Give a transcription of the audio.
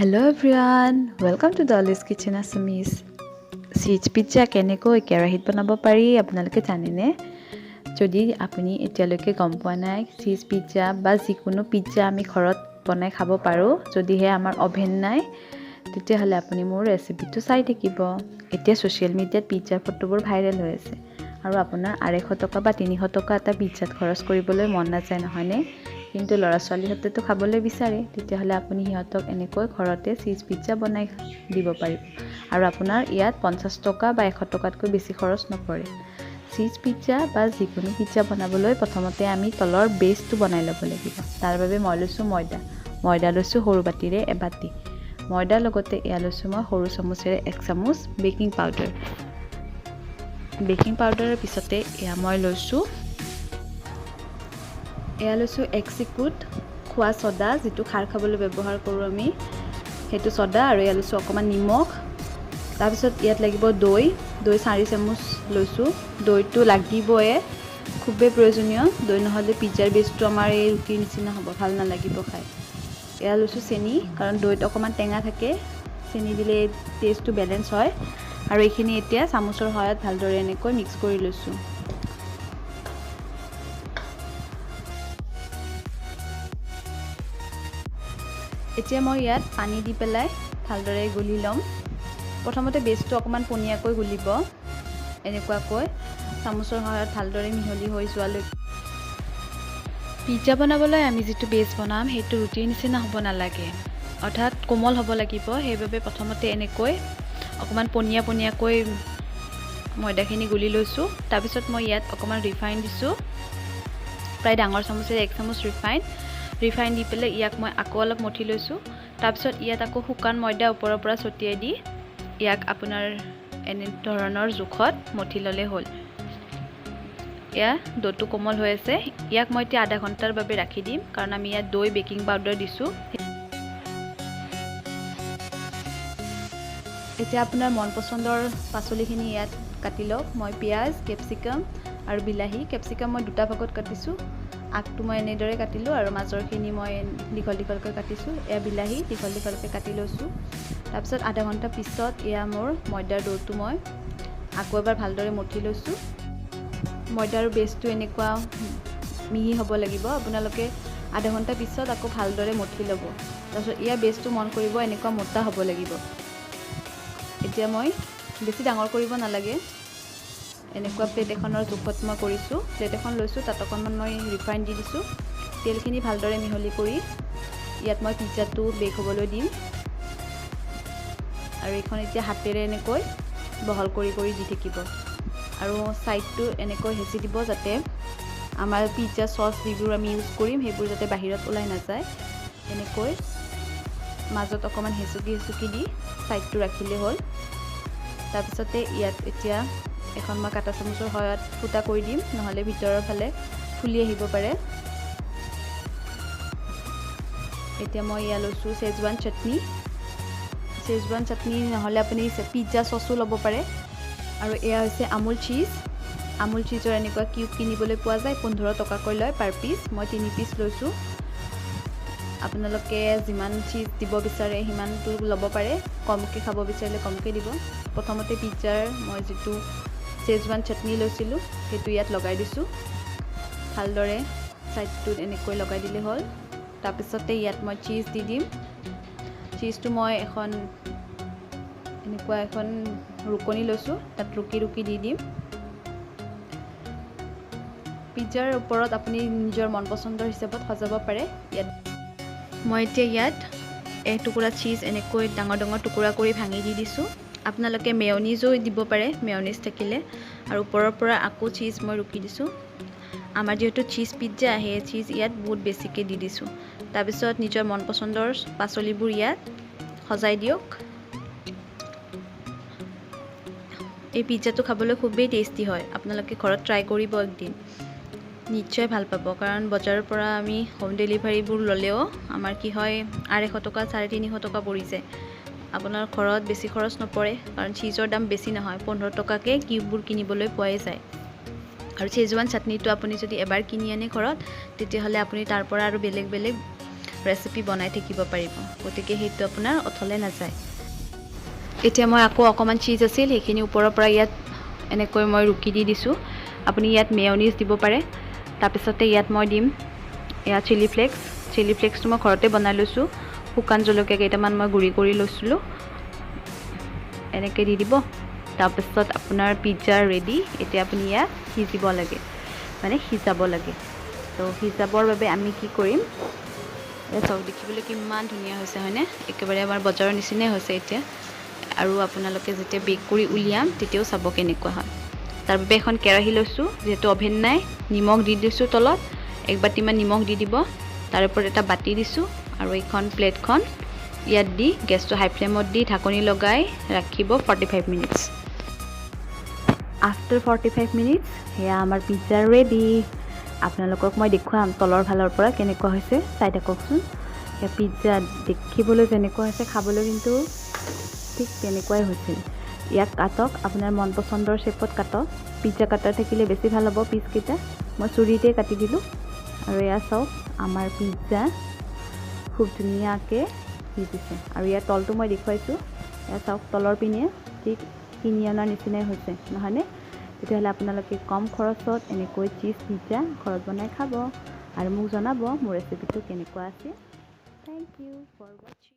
Hello everyone, welcome to Dolly's Kitchen Assamese. Cheese pizza কেনেকৈ কেৰাহীত বনাব পাৰি আপোনালোকে জানেনে? যদি আপুনি এতিয়ালৈকে গম পোৱা নাই cheese pizza বা যিকোনো পিজ্জা আমি ঘৰত বনাই খাব পাৰোঁ যদিহে আমাৰ অভেন নাই তেতিয়াহ'লে আপুনি মোৰ ৰেচিপিটো চাই থাকিব। এতিয়া ছ'চিয়েল মিডিয়াত পিজ্জাৰ ফটোবোৰ ভাইৰেল হৈ আছে আৰু আপোনাৰ 250 টকা বা 300 টকা এটা পিজ্জাত খৰচ কৰিবলৈ মন নাযায় নহয়নে? কিন্তু ল'ৰা ছোৱালীহঁতেতো খাবলৈ বিচাৰে তেতিয়াহ'লে আপুনি সিহঁতক এনেকৈ ঘৰতে চিজ পিজ্জা বনাই দিব পাৰিব আৰু আপোনাৰ ইয়াত 50 টকা বা 100 টকাতকৈ বেছি খৰচ নপৰে। চিজ পিজ্জা বা যিকোনো পিজ্জা বনাবলৈ প্ৰথমতে আমি তলৰ বেছটো বনাই ল'ব লাগিব। তাৰ বাবে মই লৈছোঁ ময়দা লৈছোঁ সৰু বাতিৰে এবাতি। ময়দাৰ লগতে এয়া লৈছোঁ মই সৰু চামুচেৰে 1 চামুচ বেকিং পাউডাৰৰ পিছতে এয়া মই লৈছোঁ 1 চিকুট খোৱা ছ'ডা যিটো খাৰ খাবলৈ ব্যৱহাৰ কৰোঁ আমি সেইটো ছ'ডা আৰু এয়া লৈছোঁ অকণমান নিমখ। তাৰপিছত ইয়াত লাগিব দৈ 4 চামুচ লৈছোঁ। দৈটো লাগিবয়ে, খুবেই প্ৰয়োজনীয়। দৈ নহ'লে পিজ্জাৰ বেছটো আমাৰ এই ৰুটিৰ নিচিনা হ'ব, ভাল নালাগিব খাই। এয়া লৈছোঁ চেনি, কাৰণ দৈত অকণমান টেঙা থাকে, চেনি দিলে টেষ্টটো বেলেঞ্চ হয়। আৰু এইখিনি এতিয়া চামুচৰ সহায়ত ভালদৰে এনেকৈ মিক্স কৰি লৈছোঁ। এতিয়া মই ইয়াত পানী দি পেলাই ভালদৰে গুলি ল'ম। প্ৰথমতে বেছটো অকণমান পনীয়াকৈ গুলিব, এনেকুৱাকৈ চামুচৰ সহায়ত ভালদৰে মিহলি হৈ যোৱালৈ। পিজ্জা বনাবলৈ আমি যিটো বেছ বনাম সেইটো ৰুটিৰ নিচিনা হ'ব নালাগে, অৰ্থাৎ কোমল হ'ব লাগিব। সেইবাবে প্ৰথমতে এনেকৈ অকণমান পনীয়াকৈ ময়দাখিনি গুলি লৈছোঁ। তাৰপিছত মই ইয়াত অকণমান ৰিফাইন দিছোঁ, প্ৰায় ডাঙৰ চামুচেৰে 1 চামুচ ৰিফাইন দি পেলাই ইয়াক মই আকৌ অলপ মঠি লৈছোঁ। তাৰপিছত ইয়াত আকৌ শুকান ময়দা ওপৰৰ পৰা ছটিয়াই দি ইয়াক আপোনাৰ এনে ধৰণৰ জোখত মঠি ল'লে হ'ল। এয়া ডোটো কোমল হৈ আছে, ইয়াক মই এতিয়া আধা ঘণ্টাৰ বাবে ৰাখি দিম, কাৰণ আমি ইয়াত দৈ বেকিং পাউডাৰ দিছোঁ। এতিয়া আপোনাৰ মন পচন্দৰ পাচলিখিনি ইয়াত কাটি লওক। মই পিঁয়াজ, কেপচিকাম আৰু বিলাহী। কেপচিকাম মই 2টা ভাগত কাটিছোঁ, আগটো মই এনেদৰে কাটিলোঁ আৰু মাজৰখিনি মই দীঘলকৈ কাটিছোঁ। এয়া বিলাহী দীঘলকৈ কাটি লৈছোঁ। তাৰপিছত আধা ঘণ্টা পিছত এয়া মোৰ ময়দাৰ ডোটো মই আকৌ এবাৰ ভালদৰে মঠি লৈছোঁ। ময়দাৰ বেছটো এনেকুৱা মিহি হ'ব লাগিব। আপোনালোকে আধা ঘণ্টা পিছত আকৌ ভালদৰে মঠি ল'ব। তাৰপিছত ইয়াৰ বেছটো মন কৰিব এনেকুৱা মোটা হ'ব লাগিব। এতিয়া মই বেছি ডাঙৰ কৰিব নালাগে, এনেকুৱা প্লেট এখনৰ জোখত মই কৰিছোঁ। প্লেট এখন লৈছোঁ, তাত অকণমান মই ৰিফাইন দি দিছোঁ। তেলখিনি ভালদৰে মিহলি কৰি ইয়াত মই পিজ্জাটো বেক হ'বলৈ দিম আৰু এইখন এতিয়া হাতেৰে এনেকৈ বহল কৰি দি থাকিব আৰু ছাইডটো এনেকৈ হেঁচি দিব যাতে আমাৰ পিজ্জা চচ যিবোৰ আমি ইউজ কৰিম সেইবোৰ যাতে বাহিৰত ওলাই নাযায়। এনেকৈ মাজত অকণমান হেঁচুকি দি ছাইডটো ৰাখিলে হ'ল। তাৰপিছতে ইয়াত এতিয়া এখন মই কাটা চামুচৰ সহায়ত ফুটা কৰি দিম, নহ'লে ভিতৰৰ ফালে ফুলি আহিব পাৰে। এতিয়া মই ইয়াত লৈছোঁ ছেজৱান চাটনি নহ'লে আপুনি পিজ্জা চচো ল'ব পাৰে। আৰু এয়া হৈছে আমুল চীজৰ এনেকুৱা কিউব কিনিবলৈ পোৱা যায়, 15 টকাকৈ লয় পাৰ পিচ। মই 3 পিচ লৈছোঁ। আপোনালোকে যিমান চীজ দিব বিচাৰে সিমানটো ল'ব পাৰে, কমকৈ খাব বিচাৰিলে কমকৈ দিব। প্ৰথমতে পিজ্জাৰ মই যিটো ছেজৱান চাটনি লৈছিলোঁ সেইটো ইয়াত লগাই দিছোঁ। ভালদৰে ছাইডটোত এনেকৈ লগাই দিলে হ'ল। তাৰপিছতে ইয়াত মই চীজ দি দিম। চীজটো মই এনেকুৱা এখন ৰুকনি লৈছোঁ, তাত ৰুকি দি দিম। পিজ্জাৰ ওপৰত আপুনি নিজৰ মন পচন্দৰ হিচাপত সজাব পাৰে। মই এতিয়া ইয়াত এটুকুৰা চীজ এনেকৈ ডাঙৰ টুকুৰা কৰি ভাঙি দি দিছোঁ। আপোনালোকে মেয়নিজো দিব পাৰে, মেয়নিজ থাকিলে। আৰু ওপৰৰ পৰা আকৌ চীজ মই ৰুকি দিছোঁ। আমাৰ যিহেতু চীজ পিজ্জা সেই চীজ ইয়াত বহুত বেছিকৈ দি দিছোঁ। তাৰপিছত নিজৰ মন পচন্দৰ পাচলিবোৰ ইয়াত সজাই দিয়ক। এই পিজ্জাটো খাবলৈ খুবেই টেষ্টি হয়, আপোনালোকে ঘৰত ট্ৰাই কৰিব একদিন, নিশ্চয় ভাল পাব। কাৰণ বজাৰৰ পৰা আমি হোম ডেলিভাৰীবোৰ ল'লেও আমাৰ কি হয় 250 টকা 350 টকা পৰি যায়। আপোনাৰ ঘৰত বেছি খৰচ নপৰে, কাৰণ চীজৰ দাম বেছি নহয়, 15 টকাকৈ কিউববোৰ কিনিবলৈ পোৱাই যায়। আৰু ছেজৱান চাটনিটো আপুনি যদি এবাৰ কিনি আনে ঘৰত তেতিয়াহ'লে আপুনি তাৰ পৰা আৰু বেলেগ ৰেচিপি বনাই থাকিব পাৰিব গতিকে সেইটো আপোনাৰ অথলে নাযায় এতিয়া মই আকৌ অকমান চিজ আছিল সেইখিনি ওপৰৰ পৰা ইয়াত এনেকৈ মই ৰুকি দি দিছোঁ আপুনি ইয়াত মেয়নিজ দিব পাৰে তাৰপিছতে ইয়াত মই দিম এয়া চিলি ফ্লেক্সটো মই ঘৰতে বনাই লৈছোঁ শুকান জলকীয়া কেইটামান মই গুড়ি কৰি লৈছিলোঁ এনেকৈ দি দিব তাৰপিছত আপোনাৰ পিজ্জা ৰেডি এতিয়া আপুনি ইয়াত সিজিব লাগে মানে সিজাব লাগে তো সিজাবৰ বাবে আমি কি কৰিম এয়া চাওক দেখিবলৈ কিমান ধুনীয়া হৈছে হয়নে একেবাৰে আমাৰ বজাৰৰ নিচিনাই হৈছে এতিয়া আৰু আপোনালোকে যেতিয়া বেক কৰি উলিয়াম তেতিয়াও চাব কেনেকুৱা হয় তাৰ বাবে এখন কেৰাহী লৈছোঁ যেহেতু অভেন নাই নিমখ দি দিছোঁ তলত এক বাটিমান নিমখ দি দিব তাৰ ওপৰত এটা বাটি দিছোঁ আৰু এইখন প্লেটখন ইয়াত দি গেছটো হাই ফ্লেমত দি ঢাকনি লগাই ৰাখিব 45 মিনিটছ আফটাৰ 45 মিনিটছ সেয়া আমাৰ পিজ্জা ৰেডি আপোনালোকক মই দেখুৱাম তলৰ ফালৰ পৰা কেনেকুৱা হৈছে চাই থাককচোন সেয়া পিজ্জা দেখিবলৈ যেনেকুৱা হৈছে খাবলৈ কিন্তু ঠিক তেনেকুৱাই হৈছিল ইয়াক কাটক আপোনাৰ মন পচন্দৰ শ্বেপত কাটক পিজ্জা কাটাৰ থাকিলে বেছি ভাল হ'ব পিচকেইটা মই চুৰিতে কাটি দিলোঁ আৰু এয়া চাওক আমাৰ পিজ্জা খুব ধুনীয়াকৈ সিজিছে আৰু ইয়াৰ তলটো মই দেখুৱাইছোঁ এয়া চাওক তলৰ পিনে ঠিক কিনি অনাৰ নিচিনাই হৈছে নহয়নে তেতিয়াহ'লে আপোনালোকে কম খৰচত এনেকৈ চিজ পিজ্জা ঘৰত বনাই খাব আৰু মোক জনাব মোৰ ৰেচিপিটো কেনেকুৱা আছে থেংক ইউ ফৰ ৱাচিং